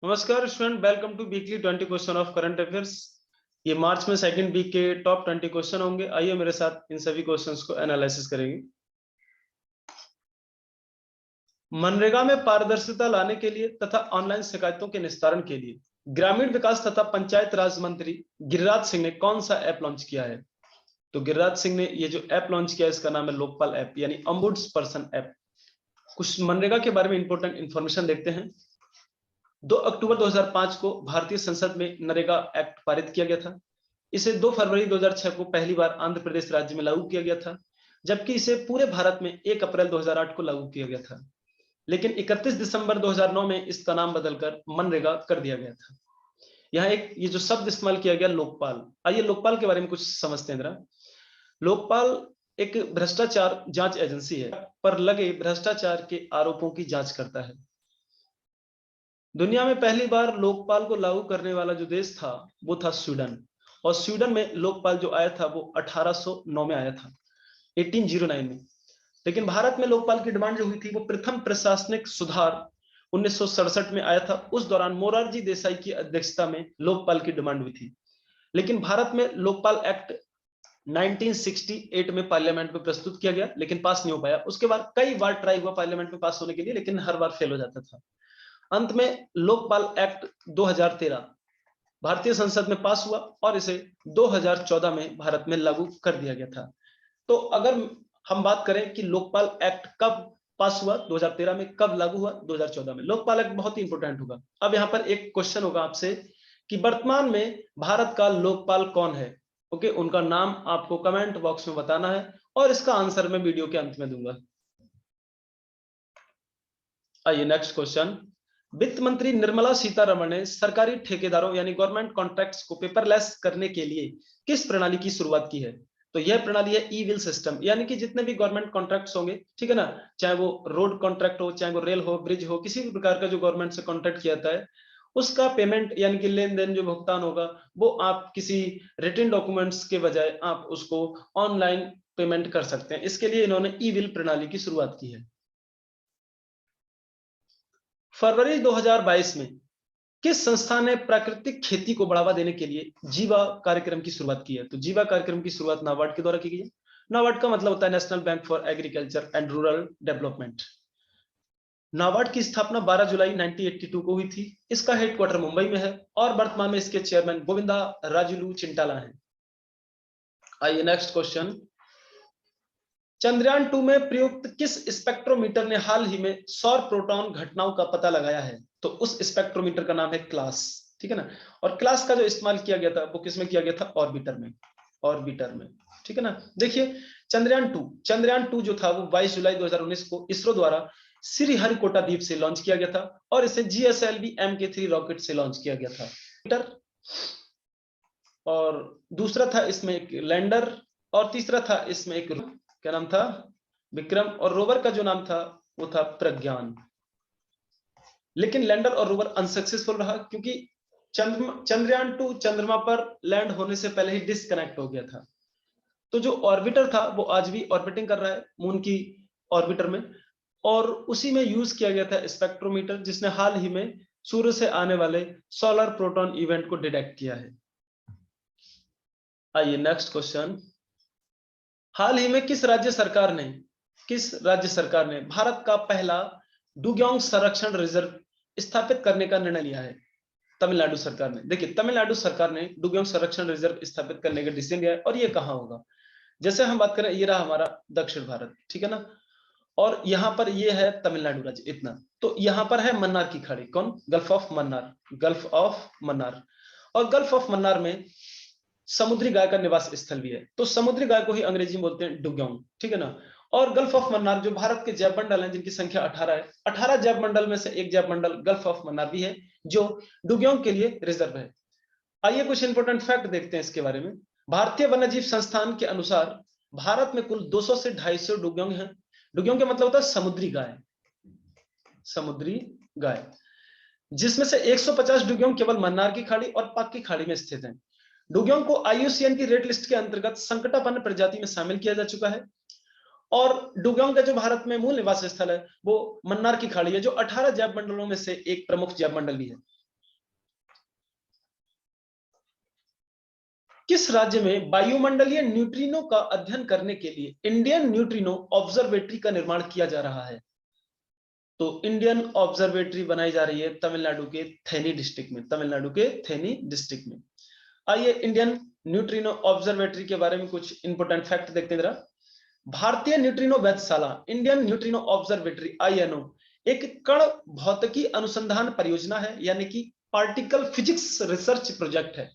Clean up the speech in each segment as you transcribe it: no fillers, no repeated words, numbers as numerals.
नमस्कार student, welcome to weekly 20 question of current affairs. ये March में सेकंड वीक के टॉप 20 क्वेश्चन होंगे। आइए मेरे साथ इन सभी क्वेश्चंस को एनालिसिस करेंगे। मनरेगा में पारदर्शिता लाने के लिए तथा ऑनलाइन शिकायतों के निस्तारण के लिए ग्रामीण विकास तथा पंचायत राज मंत्री गिरिराज सिंह ने कौन सा ऐप लॉन्च किया है? तो गिरिराज सिंह ने ये जो ऐप लॉन्च किया है इसका नाम है लोकपाल ऐप, यानी ऑम्बुड्स पर्सन ऐप। कुछ मनरेगा के बारे में इंपॉर्टेंट इंफॉर्मेशन देखते हैं। 2 अक्टूबर 2005 को भारतीय संसद में नरेगा एक्ट पारित किया गया था। इसे 2 फरवरी 2006 को पहली बार आंध्र प्रदेश राज्य में लागू किया गया था, जबकि इसे पूरे भारत में 1 अप्रैल 2008 को लागू किया गया था। लेकिन 31 दिसंबर 2009 में इसका नाम बदलकर मनरेगा कर दिया गया था। यहाँ एक ये जो शब्द इस्तेमाल किया गया लोकपाल, आइए लोकपाल के बारे में कुछ समझते हैं जरा। लोकपाल एक भ्रष्टाचार जांच एजेंसी है, पर लगे भ्रष्टाचार के आरोपों की जांच करता है। दुनिया में पहली बार लोकपाल को लागू करने वाला जो देश था वो था स्वीडन, और स्वीडन में लोकपाल जो आया था वो 1809 में आया था, 1809 में। लेकिन भारत में लोकपाल की डिमांड जो हुई थी वो प्रथम प्रशासनिक सुधार 1967 में आया था। उस दौरान मोरारजी देसाई की अध्यक्षता में लोकपाल की डिमांड हुई थी। लेकिन भारत में लोकपाल एक्ट 1968 में पार्लियामेंट में प्रस्तुत किया गया, लेकिन पास नहीं हो पाया। उसके बाद कई बार ट्राई हुआ पार्लियामेंट में पास होने के लिए, लेकिन हर बार फेल हो जाता था। अंत में लोकपाल एक्ट 2013 भारतीय संसद में पास हुआ और इसे 2014 में भारत में लागू कर दिया गया था। तो अगर हम बात करें कि लोकपाल एक्ट कब पास हुआ, 2013 में, कब लागू हुआ 2014 में, लोकपाल एक्ट बहुत ही इंपॉर्टेंट होगा। अब यहाँ पर एक क्वेश्चन होगा आपसे कि वर्तमान में भारत का लोकपाल कौन है। ओके, उनका नाम आपको कमेंट बॉक्स में बताना है और इसका आंसर मैं वीडियो के अंत में दूंगा। आइए नेक्स्ट क्वेश्चन। वित्त मंत्री निर्मला सीतारमण ने सरकारी ठेकेदारों यानी गवर्नमेंट कॉन्ट्रैक्ट्स को पेपरलेस करने के लिए किस प्रणाली की शुरुआत की है? तो यह प्रणाली है ई विल सिस्टम, यानी कि जितने भी गवर्नमेंट कॉन्ट्रैक्ट्स होंगे, ठीक है ना, चाहे वो रोड कॉन्ट्रैक्ट हो, चाहे वो रेल हो, ब्रिज हो, किसी भी प्रकार का जो गवर्नमेंट से कॉन्ट्रैक्ट किया जाता है, उसका पेमेंट यानी कि लेन देन जो भुगतान होगा वो आप किसी रिटन डॉक्यूमेंट्स के बजाय आप उसको ऑनलाइन पेमेंट कर सकते हैं। इसके लिए इन्होंने ई विल प्रणाली की शुरुआत की है। फरवरी 2022 में किस संस्था ने प्राकृतिक खेती को बढ़ावा देने के लिए जीवा कार्यक्रम की शुरुआत की है? तो जीवा कार्यक्रम की शुरुआत नाबार्ड के द्वारा की गई है। नाबार्ड का मतलब होता है national bank for agriculture and rural development. NABARD की स्थापना 12 जुलाई 1982 को हुई थी। इसका हेडक्वार्टर मुंबई में है और वर्तमान में इसके चेयरमैन गोविंदा राजुलू चिंटाला हैं। आइए नेक्स्ट क्वेश्चन। चंद्रयान 2 में प्रयुक्त किस स्पेक्ट्रोमीटर ने हाल ही में सौर प्रोटॉन घटनाओं का पता लगाया है? तो उस स्पेक्ट्रोमीटर का नाम है क्लास, ठीक है ना। और क्लास का जो इस्तेमाल किया गया था वो किसमें किया गया था? ऑर्बिटर में, ऑर्बिटर में, ठीक है ना। देखिए चंद्रयान 2 जो था वो 22 जुलाई 2019 को इसरो द्वारा श्रीहरिकोटा द्वीप से लॉन्च किया गया था और इसे GSLV MK3 रॉकेट से लॉन्च किया गया था। और दूसरा था इसमें एक लैंडर, और तीसरा था इसमें एक, क्या नाम था? विक्रम। और रोवर का जो नाम था वो था प्रज्ञान। लेकिन लैंडर और रोवर अनसक्सेसफुल रहा क्योंकि चंद्रयान 2 चंद्रमा पर लैंड होने से पहले ही डिस्कनेक्ट हो गया था। तो जो ऑर्बिटर था वो आज भी ऑर्बिटिंग कर रहा है मून की ऑर्बिटर में, और उसी में यूज किया गया था स्पेक्ट्रोमीटर, जिसने हाल ही में सूर्य से आने वाले सोलर प्रोटॉन इवेंट को डिटेक्ट किया है। आइए नेक्स्ट क्वेश्चन। हाल ही में किस राज्य सरकार ने भारत का पहला डुगोंग संरक्षण रिजर्व स्थापित करने का निर्णय लिया है? तमिलनाडु सरकार ने। देखिए, तमिलनाडु सरकार ने डुगोंग संरक्षण रिजर्व स्थापित करने का डिसीजन लिया है, और ये कहाँ होगा? जैसे हम बात करें, ये रहा हमारा दक्षिण भारत, ठीक है ना, और यहाँ पर ये है तमिलनाडु राज्य, इतना। तो यहाँ पर है मन्नार की खाड़ी, कौन? Gulf of Mannar, gulf of Mannar. और गल्फ ऑफ मन्नार में समुद्री गाय का निवास स्थल भी है, तो समुद्री गाय को ही अंग्रेजी में बोलते हैं डुगोंग, ठीक है ना। और गल्फ ऑफ मन्नार जो भारत के जैव मंडल हैं जिनकी संख्या 18 है, 18 जैव मंडल में से एक जैव मंडल गल्फ ऑफ मन्नार भी है जो डुगोंग के लिए रिजर्व है। आइए कुछ इंपोर्टेंट फैक्ट देखते हैं इसके बारे में। भारतीय वन्यजीव संस्थान के अनुसार भारत में कुल 200 से 250 डुगोंग हैं। डुगोंग का मतलब होता है समुद्री गाय, समुद्री गाय, जिसमें से 150 डुगोंग केवल मन्नार की खाड़ी और पाक की खाड़ी में स्थित हैं। डुगोंग को IUCN की रेड लिस्ट के अंतर्गत संकटापन्न प्रजाति में शामिल किया जा चुका है। और डुगोंग का जो भारत में मूल निवास स्थल है वो मन्नार की खाड़ी है, जो 18 जैव मंडलों में से एक प्रमुख जैव मंडल भी है। किस राज्य में वायुमंडलीय न्यूट्रिनो का अध्ययन करने के लिए इंडियन न्यूट्रिनो ऑब्जर्वेटरी का निर्माण किया जा रहा है? तो इंडियन ऑब्जर्वेटरी बनाई जा रही है तमिलनाडु के थेनी डिस्ट्रिक्ट में, तमिलनाडु के थेनी डिस्ट्रिक्ट में। आइए इंडियन न्यूट्रिनो ऑब्जर्वेटरी के बारे में कुछ इंपोर्टेंट फैक्ट देखते हैं जरा। भारतीय न्यूट्रिनो वेधशाला, इंडियन न्यूट्रिनो ऑब्जर्वेटरी INO, एक कण भौतिकी अनुसंधान परियोजना है, यानी कि पार्टिकल फिजिक्स रिसर्च प्रोजेक्ट है,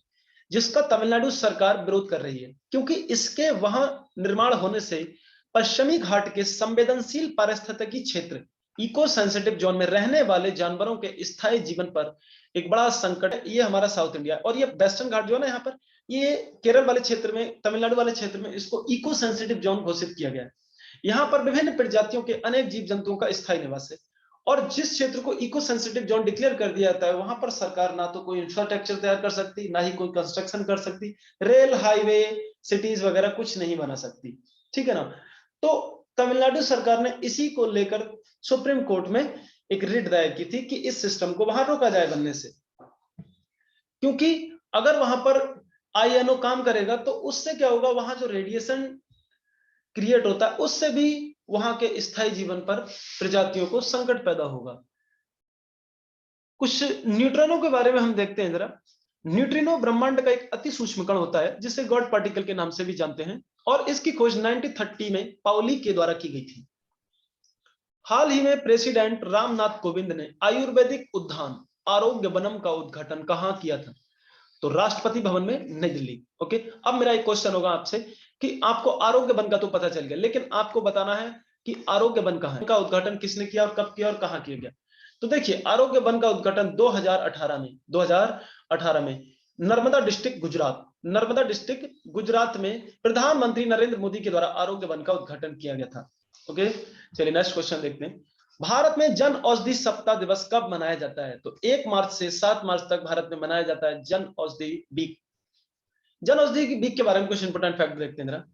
जिसका तमिलनाडु सरकार विरोध कर रही है, क्योंकि इसके वहां निर्माण होने से पश्चिमी घाट के संवेदनशील पारिस्थितिकी क्षेत्र, इको सेंसिटिव जोन में रहने वाले जानवरों के स्थायी जीवन पर एक बड़ा संकट है। ये हमारा साउथ इंडिया, और ये वेस्टर्न घाट जो है ना, यहाँ पर ये केरल वाले क्षेत्र में, तमिलनाडु वाले क्षेत्र में इसको इको सेंसिटिव जोन घोषित किया गया है। यहाँ पर विभिन्न प्रजातियों के अनेक जीव जंतुओं का स्थायी निवास है, और जिस क्षेत्र को इको सेंसिटिव जोन डिक्लेयर कर दिया जाता है, वहां पर सरकार ना तो कोई इंफ्रास्ट्रक्चर तैयार कर सकती, ना ही कोई कंस्ट्रक्शन कर सकती, रेल, हाईवे, सिटीज वगैरह कुछ नहीं बना सकती, ठीक है ना। तो तमिलनाडु सरकार ने इसी को लेकर सुप्रीम कोर्ट में एक रिट दायर की थी कि इस सिस्टम को वहां रोका जाए बनने से, क्योंकि अगर वहां पर INO काम करेगा तो उससे क्या होगा, वहां जो रेडिएशन क्रिएट होता है उससे भी वहां के स्थायी जीवन पर प्रजातियों को संकट पैदा होगा। कुछ न्यूट्रिनो के बारे में हम देखते हैं जरा। न्यूट्रिनो ब्रह्मांड का एक अति सूक्ष्म कण होता है, जिसे गॉड पार्टिकल के नाम से भी जानते हैं, और इसकी खोज 1930 में पाउली के द्वारा की गई थी। हाल ही में प्रेसिडेंट रामनाथ कोविंद ने आयुर्वेदिक उद्यान आरोग्य वनम का उद्घाटन कहां किया था? तो राष्ट्रपति भवन में, नई दिल्ली। ओके, अब मेरा एक क्वेश्चन होगा आपसे कि आपको आरोग्य वन का तो पता चल गया, लेकिन आपको बताना है कि आरोग्य वन कहां है, का उद्घाटन किसने किया और कब किया और कहां किया गया। तो देखिए, आरोग्य वन का उद्घाटन 2018 में नर्मदा डिस्ट्रिक्ट गुजरात, नर्मदा डिस्ट्रिक्ट गुजरात में प्रधानमंत्री नरेंद्र मोदी के द्वारा आरोग्य वन का उद्घाटन किया गया था। ओके, चलिए नेक्स्ट क्वेश्चन देखते हैं। भारत में जन औषधि सप्ताह दिवस कब मनाया जाता है? तो 1 मार्च से 7 मार्च तक भारत में मनाया जाता है जन औषधि वीक। जन औषधि वीक के बारे में कुछ इंपोर्टेंट फैक्ट देखते हैं।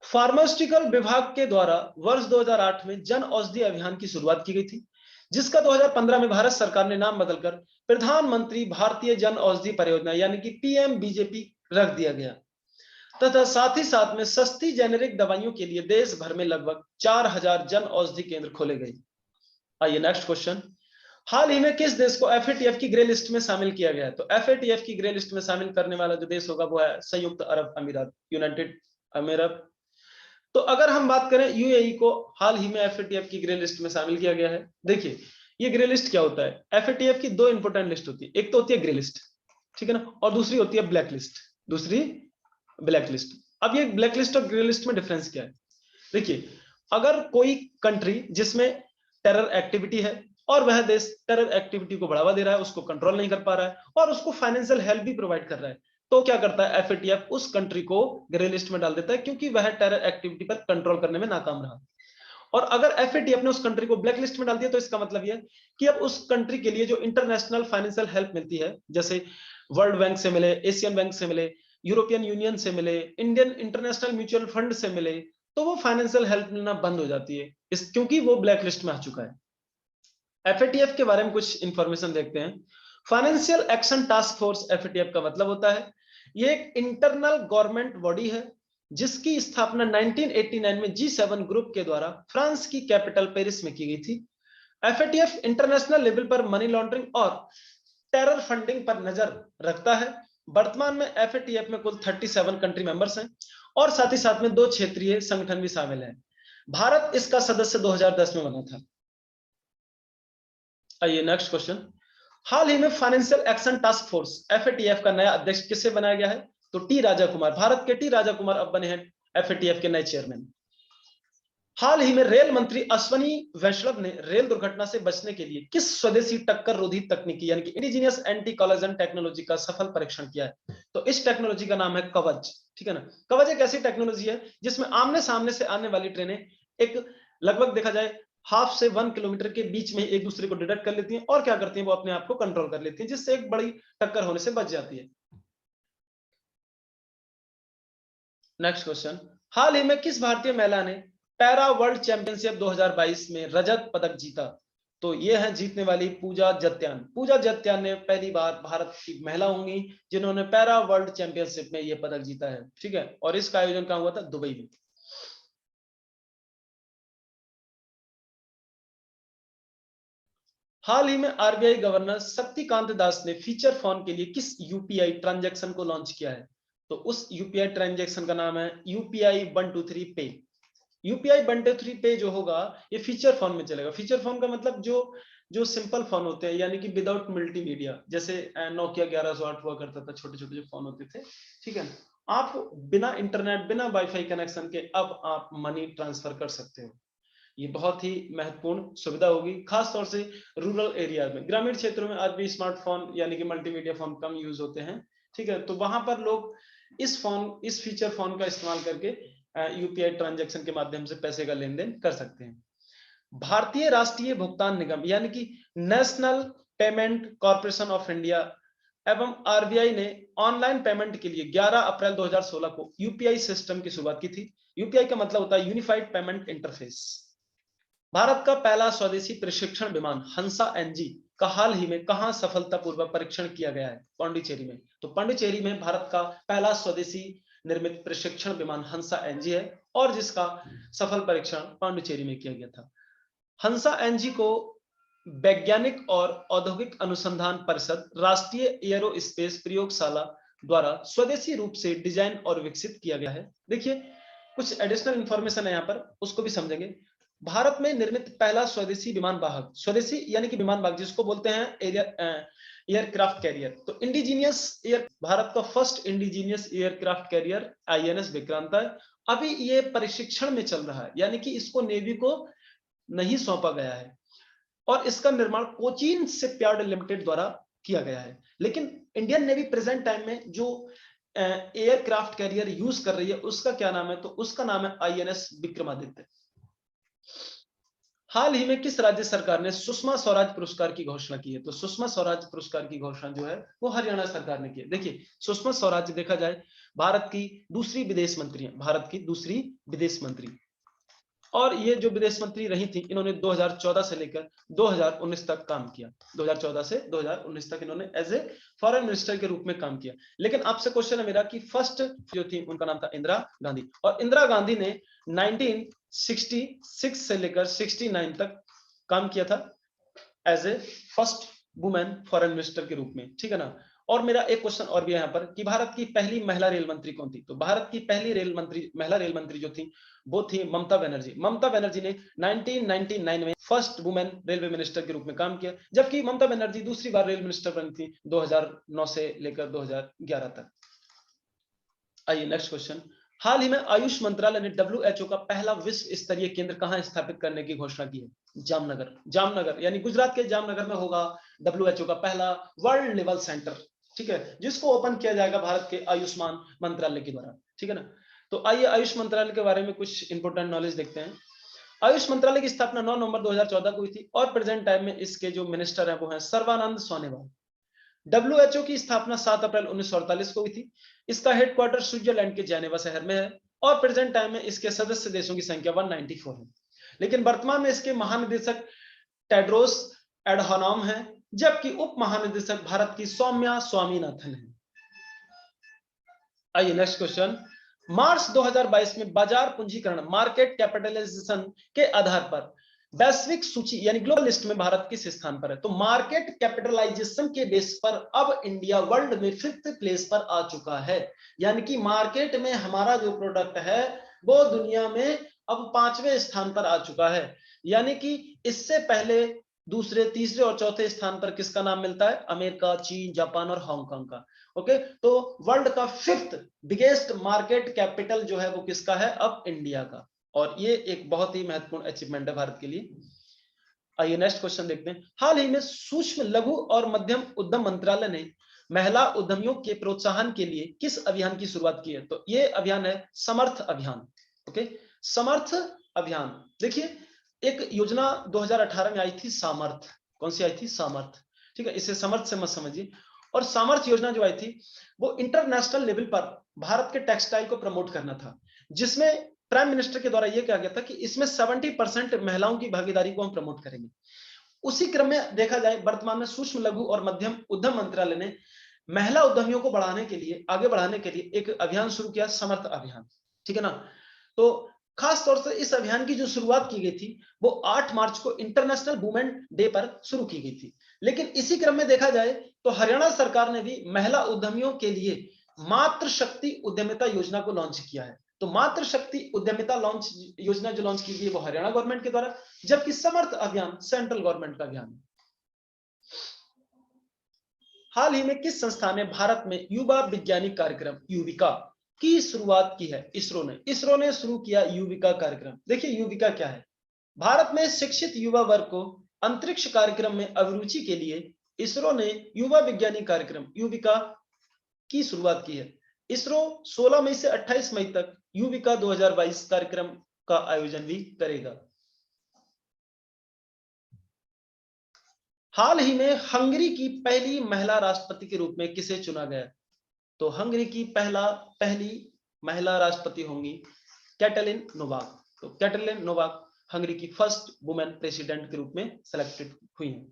फार्मास्यूटिकल विभाग के द्वारा वर्ष 2008 में जन औषधि अभियान की शुरुआत की गई थी, जिसका 2015 में भारत सरकार ने नाम बदलकर प्रधानमंत्री भारतीय जन औषधि परियोजना यानी कि PMBJP रख दिया गया, तथा साथ ही साथ में सस्ती जेनेरिक दवाइयों के लिए देश भर में लगभग 4000 जन औषधि केंद्र खोले गए। आइए नेक्स्ट क्वेश्चन। हाल ही में किस देश को FATF की ग्रे लिस्ट में शामिल किया गया है? तो FATF की ग्रे लिस्ट में शामिल करने वाला जो देश होगा वो है संयुक्त अरब अमीरात, यूनाइटेड अमीरात। तो अगर हम बात करें UAE को हाल ही में FATF की ग्रे लिस्ट में शामिल किया गया है। देखिए, ये ग्रे लिस्ट क्या होता है? FATF की दो इंपोर्टेंट लिस्ट होती है, एक तो होती है ग्रे लिस्ट, ठीक है ना, और दूसरी होती है ब्लैक लिस्ट, दूसरी ब्लैक लिस्ट। अब ये ब्लैक लिस्ट और ग्रे लिस्ट में डिफरेंस क्या है? देखिए, अगर कोई कंट्री जिसमें टेरर एक्टिविटी है और वह देश टेरर एक्टिविटी को बढ़ावा दे रहा है, उसको कंट्रोल नहीं कर पा रहा है और उसको फाइनेंशियल हेल्प भी प्रोवाइड कर रहा है, तो क्या करता है FATF उस कंट्री को ग्रे लिस्ट में डाल देता है, क्योंकि वह टेरर एक्टिविटी पर कंट्रोल करने में नाकाम रहा। और अगर FATF ने उस कंट्री को ब्लैक लिस्ट में डाल दिया तो इसका मतलब यह कि अब उस कंट्री के लिए जो इंटरनेशनल फाइनेंशियल हेल्प मिलती है, जैसे वर्ल्ड बैंक से मिले, एशियन बैंक से मिले, यूरोपियन यूनियन से मिले, इंडियन इंटरनेशनल म्यूचुअल फंड से मिले, तो वो फाइनेंशियल हेल्प मिलना बंद हो जाती है, क्योंकि वो ब्लैक लिस्ट में आ चुका है। FATF के बारे में कुछ इंफॉर्मेशन देखते हैं। Financial action task force FATF का मतलब होता है, ये एक इंटरनल गवर्नमेंट बॉडी है जिसकी स्थापना 1989 में G7 ग्रुप के द्वारा फ्रांस की कैपिटल पेरिस में की गई थी। FATF इंटरनेशनल लेवल पर मनी लॉन्ड्रिंग और टेरर फंडिंग पर नजर रखता है। वर्तमान में FATF में कुल 37 कंट्री मेंबर्स हैं और साथ ही साथ में 2 क्षेत्रीय संगठन भी शामिल हैं। भारत इसका सदस्य 2010 में बना था। आइए नेक्स्ट क्वेश्चन। हाल ही में financial action task force FATF का नया अध्यक्ष किससे बनाया गया है? तो टी राजा कुमार, भारत के टी राजा कुमार अब बने हैं FATF के नए चेयरमैन। हाल ही में रेल मंत्री अश्वनी वैष्णव ने रेल दुर्घटना से बचने के लिए किस स्वदेशी टक्कर रोधी तकनीकी यानी कि इंडिजिनियस एंटी कोलिजन टेक्नोलॉजी का सफल परीक्षण किया है? तो इस टेक्नोलॉजी का नाम है कवच, ठीक है ना। कवच एक ऐसी टेक्नोलॉजी है जिसमें आमने सामने से आने वाली ट्रेनें एक लगभग देखा जाए 0.5 से 1 किलोमीटर के बीच में एक दूसरे को डिटेक्ट कर लेती हैं और क्या करती हैं, वो अपने आप को कंट्रोल कर लेती हैं, जिससे एक बड़ी टक्कर होने से बच जाती है। Next question. हाल ही में किस भारतीय महिला ने पैरा वर्ल्ड चैंपियनशिप 2022 में रजत पदक जीता? तो ये है जीतने वाली पूजा जत्यान। पूजा जत्यान ने पहली बार भारत की महिला होंगी जिन्होंने पैरा वर्ल्ड चैंपियनशिप में ये पदक जीता है, ठीक है। और इसका आयोजन कहाँ हुआ था? दुबई में। हाल ही में आरबीआई गवर्नर शक्तिकांत दास ने फीचर फोन के लिए किस यूपीआई ट्रांजैक्शन को लॉन्च किया है? तो उस यूपीआई ट्रांजैक्शन का नाम है यूपीआई 123 पे। यूपीआई 123 पे जो होगा ये फीचर फोन में चलेगा। फीचर फोन का मतलब जो जो सिंपल फोन होते हैं, यानी कि विदाउट मल्टीमीडिया, जैसे नोकिया 1108 हुआ करता था, छोटे छोटे जो फोन होते थे, ठीक है। आप बिना इंटरनेट, बिना वाईफाई कनेक्शन के अब आप मनी ट्रांसफर कर सकते हो। ये बहुत ही महत्वपूर्ण सुविधा होगी, खास तौर से रूरल एरिया में। ग्रामीण क्षेत्रों में आज भी स्मार्टफोन यानी कि मल्टीमीडिया फोन कम यूज होते हैं, ठीक है। तो वहां पर लोग इस फीचर फोन का इस्तेमाल करके यूपीआई ट्रांजैक्शन के माध्यम से पैसे का लेन देन कर सकते हैं। भारतीय राष्ट्रीय भुगतान निगम यानी कि national payment corporation of India एवं आरबीआई ने ऑनलाइन पेमेंट के लिए 11 अप्रैल 2016 को यूपीआई सिस्टम की शुरुआत की थी। यूपीआई का मतलब होता है यूनिफाइड पेमेंट इंटरफेस। भारत का पहला स्वदेशी प्रशिक्षण विमान हंसा एनजी का हाल ही में कहां सफलतापूर्वक परीक्षण किया गया है? पांडिचेरी में। तो पांडिचेरी में भारत का पहला स्वदेशी निर्मित प्रशिक्षण विमान हंसा एनजी है और जिसका सफल परीक्षण पांडिचेरी में किया गया था। हंसा एनजी को वैज्ञानिक और औद्योगिक अनुसंधान परिषद, राष्ट्रीय एयरोस्पेस प्रयोगशाला द्वारा स्वदेशी रूप से डिजाइन और विकसित किया गया है। देखिए कुछ एडिशनल इंफॉर्मेशन है यहाँ पर, उसको भी समझेंगे। भारत में निर्मित पहला स्वदेशी विमान वाहक, स्वदेशी यानी कि विमान वाहक जिसको बोलते हैं एयरक्राफ्ट कैरियर, तो इंडिजीनियस एयर, भारत का first indigenous aircraft carrier INS Vikrant है। अभी ये परीक्षण में चल रहा है, यानी कि इसको नेवी को नहीं सौंपा गया है और इसका निर्माण कोचीन शिपयार्ड लिमिटेड द्वारा किया गया है। लेकिन इंडियन नेवी प्रेजेंट टाइम में जो एयरक्राफ्ट कैरियर यूज कर रही है उसका क्या नाम है? तो उसका नाम है आईएनएस विक्रमादित्य। हाल ही में किस राज्य सरकार ने सुषमा स्वराज पुरस्कार की घोषणा की है? तो सुषमा स्वराज पुरस्कार की घोषणा जो है वो हरियाणा सरकार ने की है। देखिए सुषमा स्वराज देखा जाए भारत की दूसरी विदेश मंत्री है, भारत की दूसरी विदेश मंत्री, और ये जो विदेश मंत्री रही थी इन्होंने 2014 से लेकर 2019 तक काम किया। 2014 से 2019 तक इन्होंने एज ए फॉरेन मिनिस्टर के रूप में काम किया। लेकिन आपसे क्वेश्चन है मेरा कि फर्स्ट जो थी उनका नाम था इंदिरा गांधी, और इंदिरा गांधी ने 1966 से लेकर 69 तक काम किया था as a first women foreign minister के रूप में, ठीक है ना। और मेरा एक क्वेश्चन और भी है यहाँ पर कि भारत की पहली महिला रेल मंत्री कौन थी? तो भारत की पहली महिला रेल मंत्री जो थी वो थी ममता बनर्जी। ममता बनर्जी ने 1999 में फर्स्ट वुमेन रेलवे मिनिस्टर के रूप में काम किया, जबकि ममता बनर्जी दूसरी बार रेल मिनिस्टर बनी थी 2009 से लेकर 2011 तक। आइए नेक्स्ट क्वेश्चन। हाल ही में आयुष मंत्रालय ने डब्ल्यूएचओ का पहला विश्व स्तरीय केंद्र कहां स्थापित करने की घोषणा की है? जामनगर। जामनगर यानी गुजरात के जामनगर में होगा डब्ल्यूएचओ का पहला वर्ल्ड लेवल सेंटर, ठीक है, जिसको ओपन किया जाएगा भारत के आयुष्मान मंत्रालय के द्वारा, ठीक है ना। तो आइए आयुष मंत्रालय के बारे में कुछ इंपोर्टेंट नॉलेज देखते हैं। आयुष मंत्रालय की स्थापना 9 नवंबर 2014 को हुई थी और प्रेजेंट टाइम में इसके जो मिनिस्टर हैं वो हैं सर्बानंद सोनोवाल। डब्ल्यूएचओ की स्थापना 7 अप्रैल 1948 को हुई थी। इसका हेडक्वार्टर स्विट्जरलैंड के जेनेवा शहर में है और प्रेजेंट टाइम में इसके सदस्य देशों की संख्या 194 है। लेकिन वर्तमान में इसके महानिदेशक टेड्रोस एडहानोम है, जबकि उप महानिदेशक भारत की सौम्या स्वामीनाथन है। आइए नेक्स्ट क्वेश्चन। मार्च 2022 में बाजार पूंजीकरण मार्केट कैपिटलाइजेशन के आधार पर वैश्विक सूची यानी ग्लोबल लिस्ट में भारत किस स्थान पर है? तो मार्केट कैपिटलाइजेशन के बेस पर अब इंडिया वर्ल्ड में 5th प्लेस पर आ चुका है, यानी कि मार्केट में हमारा जो प्रोडक्ट है वो दुनिया में अब 5वें स्थान पर आ चुका है। यानी कि इससे पहले दूसरे, तीसरे और चौथे स्थान पर किसका नाम मिलता है? अमेरिका, चीन, जापान और हांगकांग का। ओके, तो वर्ल्ड का 5th बिगेस्ट मार्केट कैपिटल जो है वो किसका है? अब इंडिया का, और ये एक बहुत ही महत्वपूर्ण अचीवमेंट है भारत के लिए। आइए नेक्स्ट क्वेश्चन देखते हैं। हाल ही में सूक्ष्म, लघु और मध्यम उद्यम मंत्रालय ने महिला उद्यमियों के प्रोत्साहन के लिए किस अभियान की शुरुआत की है? तो ये अभियान है समर्थ अभियान। ओके, समर्थ अभियान। देखिए एक योजना 2018 में आई थी सामर्थ। कौन सी आई थी? सामर्थ, ठीक है, इसे समर्थ से मत समझिए। और सामर्थ योजना जो आई थी वो इंटरनेशनल लेवल पर भारत के टेक्सटाइल को प्रमोट करना था, जिसमें प्राइम मिनिस्टर के द्वारा यह कहा गया था कि इसमें 70% महिलाओं की भागीदारी को हम प्रमोट करेंगे। उसी क्रम में देखा जाए वर्तमान में सूक्ष्म लघु और मध्यम उद्यम मंत्रालय ने महिला उद्यमियों को बढ़ाने के लिए, आगे बढ़ाने के लिए एक अभियान शुरू किया, समर्थ अभियान, ठीक है ना। तो खास तौर से इस अभियान की जो शुरुआत की गई थी वो 8 मार्च को इंटरनेशनल वुमेन डे पर शुरू की गई थी। लेकिन इसी क्रम में देखा जाए तो हरियाणा सरकार ने भी महिला उद्यमियों के लिए मातृ शक्ति उद्यमिता योजना को लॉन्च किया है। तो मातृ शक्ति उद्यमिता लॉन्च योजना जो लॉन्च की गई है वो हरियाणा गवर्नमेंट के द्वारा, जबकि समर्थ अभियान सेंट्रल गवर्नमेंट का अभियान है। हाल ही में किस संस्था ने भारत में युवा वैज्ञानिक कार्यक्रम युविका की शुरुआत की है? इसरो ने शुरू किया युविका कार्यक्रम। देखिए युविका क्या है? भारत में शिक्षित युवा वर्ग को अंतरिक्ष कार्यक्रम में अभिरुचि के लिए इसरो ने युवा वैज्ञानिक कार्यक्रम युविका की शुरुआत की है। इसरो 16 मई से 28 मई तक युविका 2022 कार्यक्रम का आयोजन भी करेगा। हाल ही में हंगरी की पहली महिला राष्ट्रपति के रूप में किसे चुना गया? तो हंगरी की पहली महिला राष्ट्रपति होंगी कैटलिन नोवाक। तो कैटलिन नोवाक हंगरी की फर्स्ट वुमेन प्रेसिडेंट के रूप में सिलेक्टेड हुई हैं।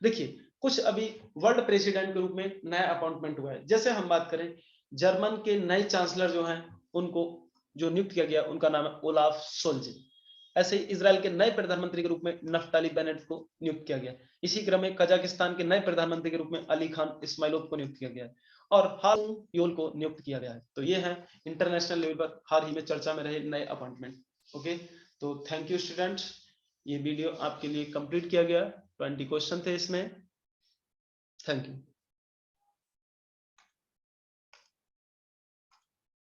देखिए कुछ अभी वर्ल्ड प्रेसिडेंट के रूप में नया अपॉइंटमेंट हुआ है। जैसे हम बात करें जर्मन के नए चांसलर जो हैं उनको जो नियुक्त किया गया उनका नाम है ओलाफ सोल्ज। ऐसे ही इजराइल के नए प्रधानमंत्री के रूप में नफ्ताली बेनेट को नियुक्त किया गया। इसी क्रम में कजाकिस्तान के नए प्रधानमंत्री के रूप में अली खान इस्माइलोव को नियुक्त किया गया है और हाल योल को नियुक्त किया गया है। तो ये है इंटरनेशनल लेवल पर हाल ही में चर्चा में रहे नए अपॉइंटमेंट। ओके, तो थैंक यू स्टूडेंट्स, ये वीडियो आपके लिए कंप्लीट किया गया। 20 क्वेश्चन थे इसमें। Thank you.